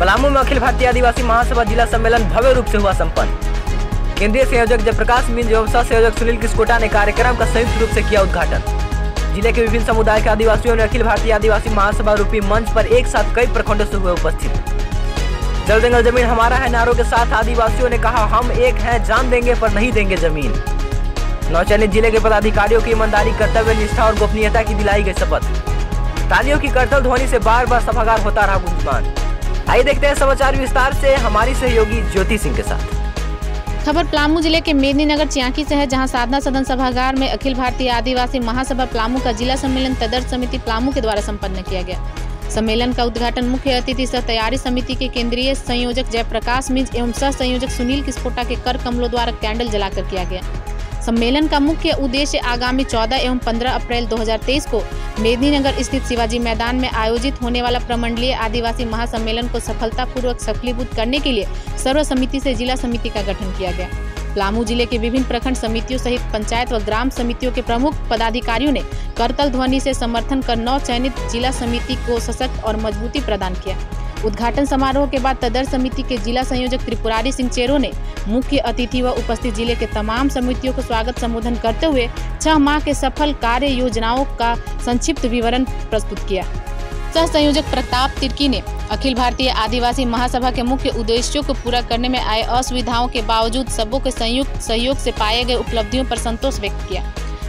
पलामू में अखिल भारतीय आदिवासी महासभा जिला सम्मेलन भव्य रूप से हुआ संपन्न। केंद्रीय संयोजक जयप्रकाश मिंज एवं सह संयोजक सुनील किस्कोटा ने कार्यक्रम का संयुक्त रूप से किया उद्घाटन। जिले के विभिन्न समुदाय के आदिवासियों ने अखिल भारतीय आदिवासी महासभा रूपी मंच पर एक साथ कई प्रखंडों से हुए उपस्थित। जल जंगल जमीन हमारा है नारों के साथ आदिवासियों ने कहा, हम एक हैं, जान देंगे पर नहीं देंगे जमीन। नौचनित जिले के पदाधिकारियों की ईमानदारी, कर्तव्य निष्ठा और गोपनीयता की दिलाई गई शपथ। तालियों की करतल ध्वनि से बार बार सभागार होता रहा गुंजमान। आइए देखते हैं समाचार विस्तार से हमारी सहयोगी ज्योति सिंह के साथ। खबर पलामू जिले के मेदिनीनगर चियाकी से है, जहां साधना सदन सभागार में अखिल भारतीय आदिवासी महासभा पलामू का जिला सम्मेलन तदर्थ समिति पलामू के द्वारा संपन्न किया गया। सम्मेलन का उद्घाटन मुख्य अतिथि सह तैयारी समिति के केंद्रीय संयोजक जयप्रकाश मिंज एवं सह संयोजक सुनील किस्कोटा के कर कमलों द्वारा कैंडल जलाकर किया गया। सम्मेलन का मुख्य उद्देश्य आगामी 14 एवं 15 अप्रैल 2023 को मेदिनीनगर स्थित शिवाजी मैदान में आयोजित होने वाला प्रमंडलीय आदिवासी महासम्मेलन को सफलतापूर्वक सफलीभूत करने के लिए सर्व समिति से जिला समिति का गठन किया गया। पलामू जिले के विभिन्न प्रखंड समितियों सहित पंचायत व ग्राम समितियों के प्रमुख पदाधिकारियों ने करतल ध्वनि से समर्थन कर नव चयनित जिला समिति को सशक्त और मजबूती प्रदान किया। उद्घाटन समारोह के बाद तदर्थ समिति के जिला संयोजक त्रिपुरारी सिंह चेरो ने मुख्य अतिथि व उपस्थित जिले के तमाम समितियों को स्वागत संबोधन करते हुए 6 माह के सफल कार्य योजनाओं का संक्षिप्त विवरण प्रस्तुत किया। सह संयोजक प्रताप तिर्की ने अखिल भारतीय आदिवासी महासभा के मुख्य उद्देश्यों को पूरा करने में आए असुविधाओं के बावजूद सबों के संयुक्त सहयोग से पाए गए उपलब्धियों पर संतोष व्यक्त किया।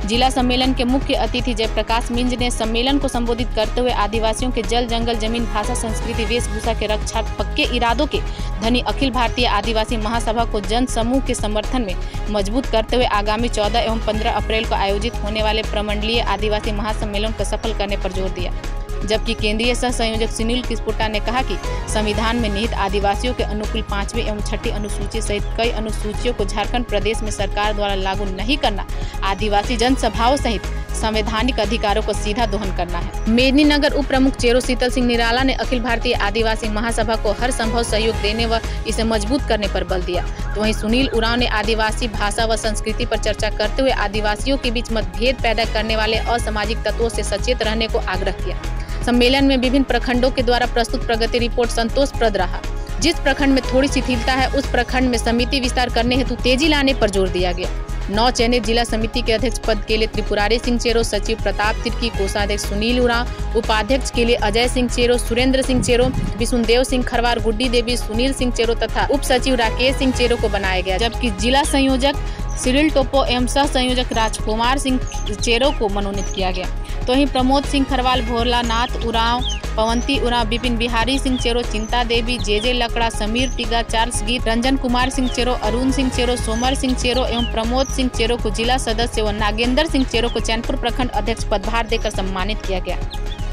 जिला सम्मेलन के मुख्य अतिथि जयप्रकाश मिंज ने सम्मेलन को संबोधित करते हुए आदिवासियों के जल जंगल जमीन भाषा संस्कृति वेशभूषा के रक्षा पक्के इरादों के धनी अखिल भारतीय आदिवासी महासभा को जन समूह के समर्थन में मजबूत करते हुए आगामी 14 एवं 15 अप्रैल को आयोजित होने वाले प्रमंडलीय आदिवासी महासम्मेलन को सफल करने पर जोर दिया। जबकि केंद्रीय सह संयोजक सुनील किस्कोटा ने कहा कि संविधान में निहित आदिवासियों के अनुकूल 5वीं एवं 6ठी अनुसूची सहित कई अनुसूचियों को झारखंड प्रदेश में सरकार द्वारा लागू नहीं करना आदिवासी जनसभाओं सहित संवैधानिक अधिकारों को सीधा दोहन करना है। मेदिनीनगर उप प्रमुख चेरो शीतल सिंह निराला ने अखिल भारतीय आदिवासी महासभा को हर संभव सहयोग देने व इसे मजबूत करने पर बल दिया। तो वहीं सुनील उरांव ने आदिवासी भाषा व संस्कृति पर चर्चा करते हुए आदिवासियों के बीच मतभेद पैदा करने वाले असामाजिक तत्वों से सचेत रहने को आग्रह किया। सम्मेलन में विभिन्न प्रखंडों के द्वारा प्रस्तुत प्रगति रिपोर्ट संतोषप्रद रहा। जिस प्रखंड में थोड़ी शिथिलता है उस प्रखंड में समिति विस्तार करने हेतु तेजी लाने पर जोर दिया गया। नौ चयनित जिला समिति के अध्यक्ष पद के लिए त्रिपुरारी सिंह चेरो, सचिव प्रताप तिर्की, कोषाध्यक्ष सुनील उरांव, उपाध्यक्ष के लिए अजय सिंह चेरो, सुरेंद्र सिंह चेरो, विष्णुदेव सिंह खरवार, गुड्डी देवी, सुनील सिंह चेरो तथा उप सचिव राकेश सिंह चेरो को बनाया गया। जबकि जिला संयोजक सिरिल टोपो एवं सह संयोजक राजकुमार सिंह चेरो को मनोनीत किया गया। तो वहीं प्रमोद सिंह खरवाल, भोलानाथ उरांव, पवंती उरांव, विपिन बिहारी सिंह चेरो, चिंता देवी, जे लकड़ा, समीर टिगा, चार्ल्स गीत, रंजन कुमार सिंह चेरो, अरुण सिंह चेरो, सोमर सिंह चेरो एवं प्रमोद सिंह चेरो को जिला सदस्य व नागेंद्र सिंह चेरो को चैनपुर प्रखंड अध्यक्ष पदभार देकर सम्मानित किया गया।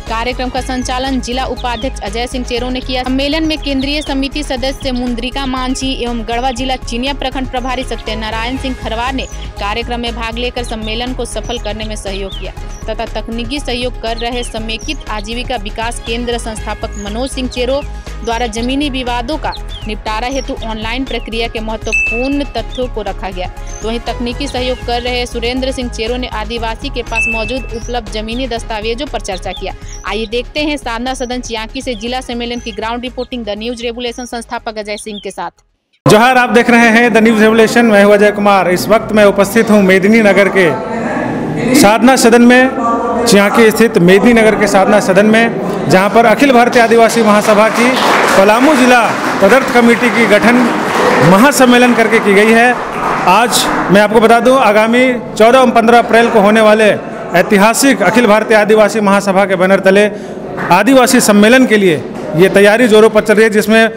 कार्यक्रम का संचालन जिला उपाध्यक्ष अजय सिंह चेरो ने किया। सम्मेलन में केंद्रीय समिति सदस्य मुंद्रिका मांझी एवं गढ़वा जिला चिनिया प्रखंड प्रभारी सत्यनारायण सिंह खरवार ने कार्यक्रम में भाग लेकर सम्मेलन को सफल करने में सहयोग किया तथा तकनीकी सहयोग कर रहे समेकित आजीविका विकास केंद्र संस्थापक मनोज सिंह चेरो द्वारा जमीनी विवादों का निपटारा हेतु ऑनलाइन प्रक्रिया के महत्वपूर्ण तथ्यों को रखा गया। तो वहीं तकनीकी सहयोग कर रहे सुरेंद्र सिंह चेरो ने आदिवासी के पास मौजूद उपलब्ध जमीनी दस्तावेजों पर चर्चा किया। आइए देखते हैं साधना सदन चियाकी से जिला सम्मेलन की ground reporting the news regulation संस्थापक अजय सिंह के साथ। जोहार, आप देख रहे हैं द न्यूज रेवोल्यूशन। मैं हूं अजय कुमार। इस वक्त मैं उपस्थित हूं मेदिनीनगर के साधना सदन में, चियाकी स्थित मेदिनीनगर के साधना सदन में, जहां पर अखिल भारतीय आदिवासी महासभा की पलामू जिला तदर्थ कमेटी की गठन महासम्मेलन करके की गई है। आज मैं आपको बता दूं, आगामी 14 और 15 अप्रैल को होने वाले ऐतिहासिक अखिल भारतीय आदिवासी महासभा के बैनर तले आदिवासी सम्मेलन के लिए ये तैयारी जोरों पर चल रही है, जिसमें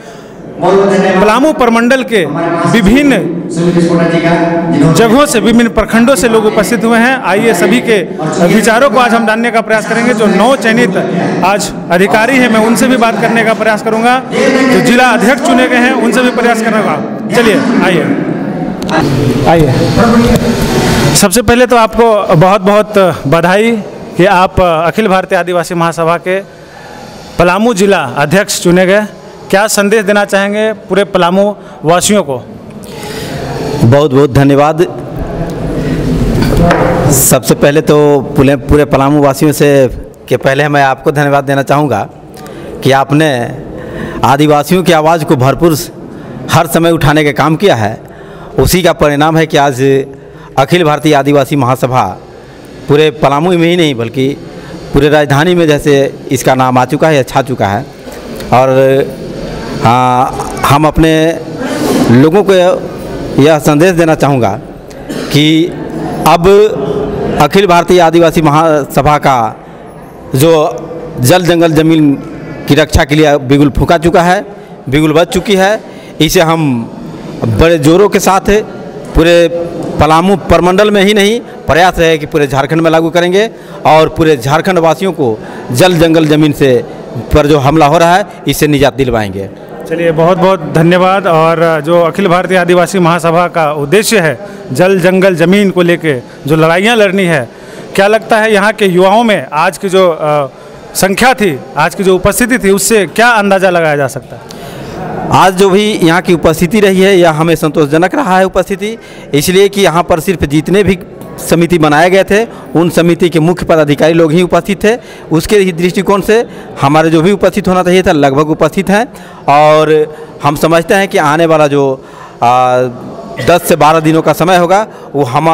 पलामू प्रमंडल के विभिन्न जगहों से, विभिन्न प्रखंडों से लोग उपस्थित हुए हैं। आइए सभी के विचारों को आज हम जानने का प्रयास करेंगे। जो 9 चयनित आज अधिकारी हैं, मैं उनसे भी बात करने का प्रयास करूंगा। जो जिला अध्यक्ष चुने गए हैं उनसे भी प्रयास करूंगा। चलिए आइए। सबसे पहले तो आपको बहुत बहुत बधाई कि आप अखिल भारतीय आदिवासी महासभा के पलामू जिला अध्यक्ष चुने गए। क्या संदेश देना चाहेंगे पूरे पलामू वासियों को? बहुत बहुत धन्यवाद। सबसे पहले तो पूरे पलामू वासियों से के पहले मैं आपको धन्यवाद देना चाहूँगा कि आपने आदिवासियों की आवाज़ को भरपूर हर समय उठाने का काम किया है, उसी का परिणाम है कि आज अखिल भारतीय आदिवासी महासभा पूरे पलामू में ही नहीं बल्कि पूरे राजधानी में जैसे इसका नाम आ चुका है, छा चुका है। और हम अपने लोगों को यह संदेश देना चाहूँगा कि अब अखिल भारतीय आदिवासी महासभा का जो जल जंगल ज़मीन की रक्षा के लिए बिगुल फूंका चुका है, बिगुल बज चुकी है। इसे हम बड़े जोरों के साथ पूरे पलामू प्रमंडल में ही नहीं, प्रयास है कि पूरे झारखंड में लागू करेंगे और पूरे झारखंड वासियों को जल जंगल ज़मीन से पर जो हमला हो रहा है इससे निजात दिलवाएंगे। चलिए, बहुत बहुत धन्यवाद। और जो अखिल भारतीय आदिवासी महासभा का उद्देश्य है जल जंगल ज़मीन को लेके जो लड़ाइयाँ लड़नी है, क्या लगता है यहाँ के युवाओं में आज की जो संख्या थी, आज की जो उपस्थिति थी, उससे क्या अंदाज़ा लगाया जा सकता है? आज जो भी यहाँ की उपस्थिति रही है यह हमें संतोषजनक रहा है उपस्थिति, इसलिए कि यहाँ पर सिर्फ जितने भी समिति बनाए गए थे उन समिति के मुख्य पदाधिकारी लोग ही उपस्थित थे। उसके ही दृष्टिकोण से हमारे जो भी उपस्थित होना चाहिए था लगभग उपस्थित हैं। और हम समझते हैं कि आने वाला जो 10 से 12 दिनों का समय होगा वो हम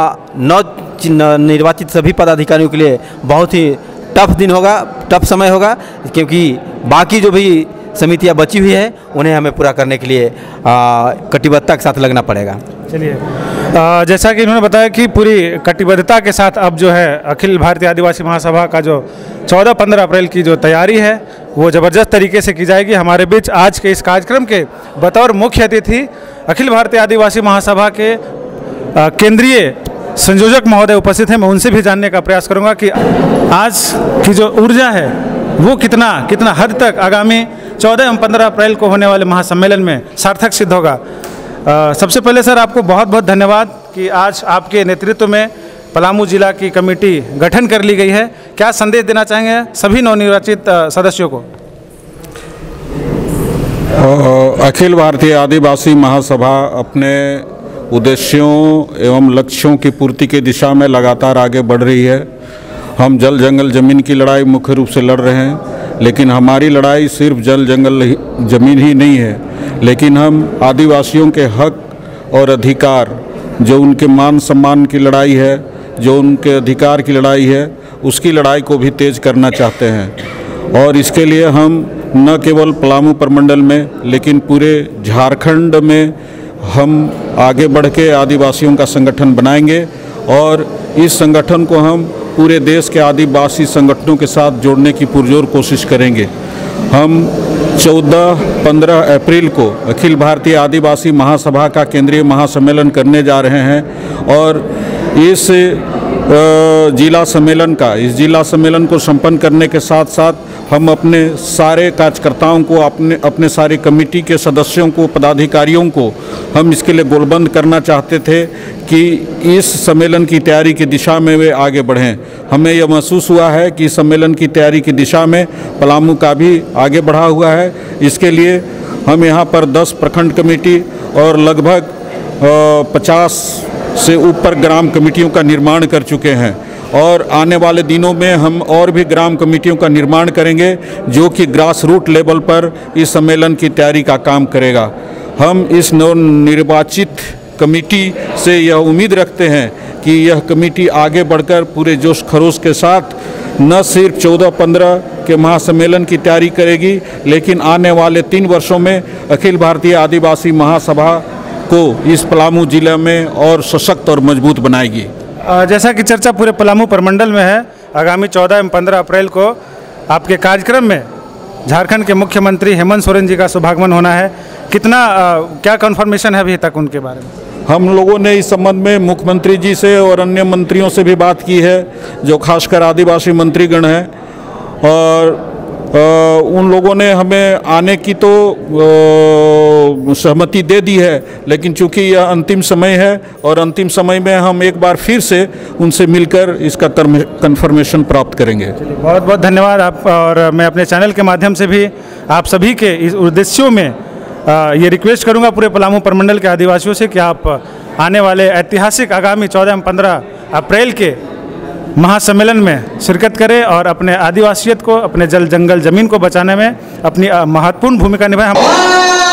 निर्वाचित सभी पदाधिकारियों के लिए बहुत ही टफ दिन होगा, टफ समय होगा, क्योंकि बाकी जो भी समितियाँ बची हुई है उन्हें हमें पूरा करने के लिए कटिबद्धता के साथ लगना पड़ेगा। चलिए, जैसा कि इन्होंने बताया कि पूरी कटिबद्धता के साथ अब जो है अखिल भारतीय आदिवासी महासभा का जो 14-15 अप्रैल की जो तैयारी है वो ज़बरदस्त तरीके से की जाएगी। हमारे बीच आज के इस कार्यक्रम के बतौर मुख्य अतिथि अखिल भारतीय आदिवासी महासभा के केंद्रीय संयोजक महोदय उपस्थित हैं। मैं उनसे भी जानने का प्रयास करूँगा कि आज की जो ऊर्जा है वो कितना हद तक आगामी 14 एवं 15 अप्रैल को होने वाले महासम्मेलन में सार्थक सिद्ध होगा। सबसे पहले सर आपको बहुत बहुत धन्यवाद कि आज आपके नेतृत्व में पलामू जिला की कमेटी गठन कर ली गई है। क्या संदेश देना चाहेंगे सभी नवनिर्वाचित सदस्यों को? अखिल भारतीय आदिवासी महासभा अपने उद्देश्यों एवं लक्ष्यों की पूर्ति की दिशा में लगातार आगे बढ़ रही है। हम जल जंगल ज़मीन की लड़ाई मुख्य रूप से लड़ रहे हैं, लेकिन हमारी लड़ाई सिर्फ जल जंगल ज़मीन ही नहीं है, लेकिन हम आदिवासियों के हक और अधिकार, जो उनके मान सम्मान की लड़ाई है, जो उनके अधिकार की लड़ाई है, उसकी लड़ाई को भी तेज़ करना चाहते हैं। और इसके लिए हम न केवल पलामू प्रमंडल में लेकिन पूरे झारखंड में हम आगे बढ़ के आदिवासियों का संगठन बनाएंगे और इस संगठन को हम पूरे देश के आदिवासी संगठनों के साथ जोड़ने की पुरजोर कोशिश करेंगे। हम 14-15 अप्रैल को अखिल भारतीय आदिवासी महासभा का केंद्रीय महासम्मेलन करने जा रहे हैं और इस जिला सम्मेलन को संपन्न करने के साथ साथ हम अपने सारे कार्यकर्ताओं को, अपने सारे कमेटी के सदस्यों को, पदाधिकारियों को हम इसके लिए गोलबंद करना चाहते थे कि इस सम्मेलन की तैयारी की दिशा में वे आगे बढ़ें। हमें यह महसूस हुआ है कि सम्मेलन की तैयारी की दिशा में पलामू का भी आगे बढ़ा हुआ है। इसके लिए हम यहाँ पर 10 प्रखंड कमेटी और लगभग 50 से ऊपर ग्राम कमेटियों का निर्माण कर चुके हैं और आने वाले दिनों में हम और भी ग्राम कमेटियों का निर्माण करेंगे जो कि ग्रास रूट लेवल पर इस सम्मेलन की तैयारी का काम करेगा। हम इस नवनिर्वाचित कमेटी से यह उम्मीद रखते हैं कि यह कमेटी आगे बढ़कर पूरे जोश खरोश के साथ न सिर्फ 14-15 के महासम्मेलन की तैयारी करेगी, लेकिन आने वाले 3 वर्षों में अखिल भारतीय आदिवासी महासभा को इस पलामू जिले में और सशक्त और मजबूत बनाएगी। जैसा कि चर्चा पूरे पलामू प्रमंडल में है, आगामी 14 एवं 15 अप्रैल को आपके कार्यक्रम में झारखंड के मुख्यमंत्री हेमंत सोरेन जी का शुभागमन होना है। क्या कन्फर्मेशन है अभी तक उनके बारे में? हम लोगों ने इस संबंध में मुख्यमंत्री जी से और अन्य मंत्रियों से भी बात की है, जो खासकर आदिवासी मंत्रीगण हैं, और उन लोगों ने हमें आने की तो सहमति दे दी है, लेकिन चूंकि यह अंतिम समय है और अंतिम समय में हम एक बार फिर से उनसे मिलकर इसका कन्फर्मेशन प्राप्त करेंगे। बहुत बहुत धन्यवाद आप। और मैं अपने चैनल के माध्यम से भी आप सभी के इस उद्देश्यों में ये रिक्वेस्ट करूंगा पूरे पलामू प्रमंडल के आदिवासियों से कि आप आने वाले ऐतिहासिक आगामी 14 एवं 15 अप्रैल के महासम्मेलन में शिरकत करें और अपने आदिवासियत को, अपने जल जंगल ज़मीन को बचाने में अपनी महत्वपूर्ण भूमिका निभाएं।